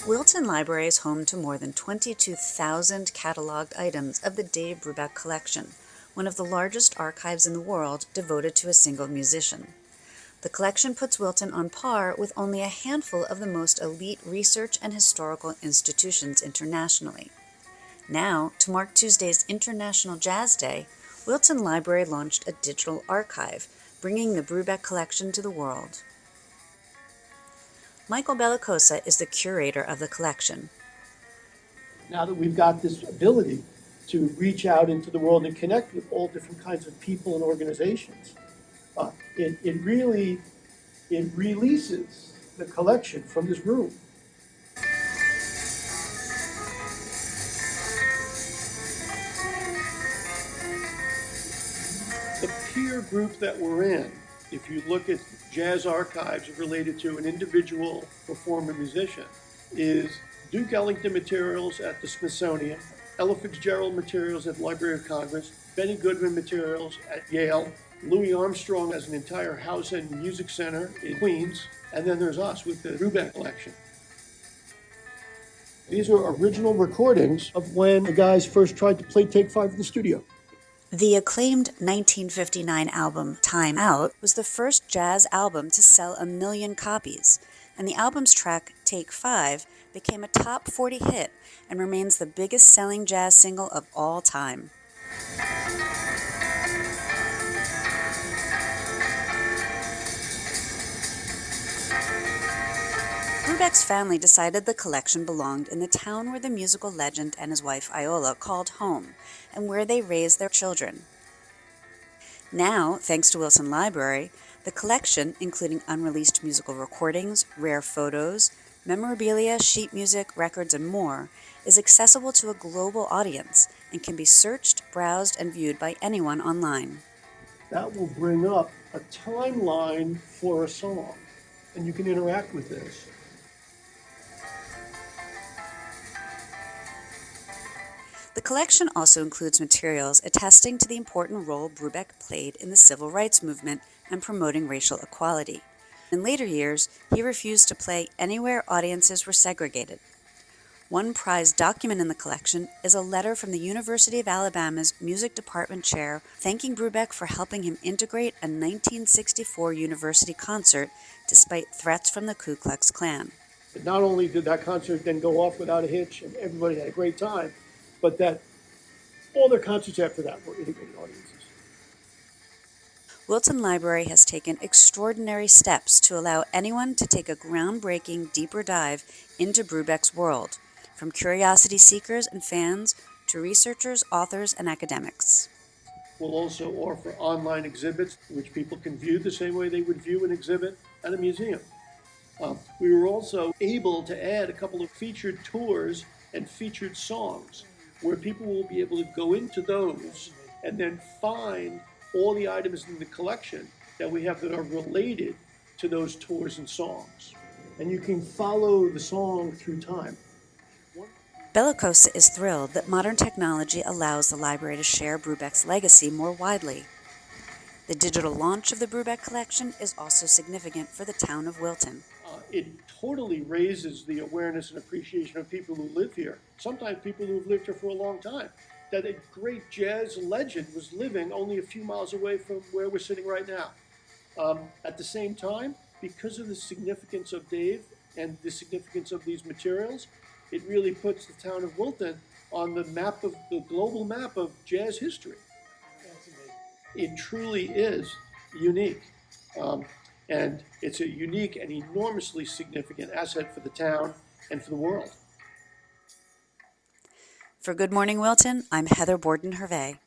Wilton Library is home to more than 22,000 cataloged items of the Dave Brubeck collection, one of the largest archives in the world devoted to a single musician. The collection puts Wilton on par with only a handful of the most elite research and historical institutions internationally. Now, to mark Tuesday's International Jazz Day, Wilton Library launched a digital archive, bringing the Brubeck collection to the world. Michael Bellicosa is the curator of the collection. Now that we've got this ability to reach out into the world and connect with all different kinds of people and organizations, it releases the collection from this room. The peer group that we're in, if you look at jazz archives related to an individual performer musician, is Duke Ellington materials at the Smithsonian, Ella Fitzgerald materials at the Library of Congress, Benny Goodman materials at Yale, Louis Armstrong has an entire house and music center in Queens, and then there's us with the Brubeck collection. These are original recordings of when the guys first tried to play Take 5 in the studio. The acclaimed 1959 album Time Out was the first jazz album to sell 1 million copies, and the album's track Take 5 became a top 40 hit and remains the biggest selling jazz single of all time. Brubeck's family decided the collection belonged in the town where the musical legend and his wife Iola called home, and where they raised their children. Now, thanks to Wilton Library, the collection, including unreleased musical recordings, rare photos, memorabilia, sheet music, records, and more, is accessible to a global audience and can be searched, browsed, and viewed by anyone online. That will bring up a timeline for a song, and you can interact with this. The collection also includes materials attesting to the important role Brubeck played in the civil rights movement and promoting racial equality. In later years, he refused to play anywhere audiences were segregated. One prized document in the collection is a letter from the University of Alabama's music department chair thanking Brubeck for helping him integrate a 1964 university concert despite threats from the Ku Klux Klan. Not only did that concert then go off without a hitch and everybody had a great time, but that all their concerts after that were integrated audiences. Wilton Library has taken extraordinary steps to allow anyone to take a groundbreaking, deeper dive into Brubeck's world, from curiosity seekers and fans to researchers, authors, and academics. We'll also offer online exhibits, which people can view the same way they would view an exhibit at a museum. We were also able to add a couple of featured tours and featured songs, where people will be able to go into those and then find all the items in the collection that we have that are related to those tours and songs. And you can follow the song through time. Bellicosa is thrilled that modern technology allows the library to share Brubeck's legacy more widely. The digital launch of the Brubeck collection is also significant for the town of Wilton. It totally raises the awareness and appreciation of people who live here, sometimes people who have lived here for a long time, that a great jazz legend was living only a few miles away from where we're sitting right now. At the same time, because of the significance of Dave and the significance of these materials, it really puts the town of Wilton on the map of the global map of jazz history. It truly is unique. And it's a unique and enormously significant asset for the town and for the world. For Good Morning Wilton, I'm Heather Borden-Hervé.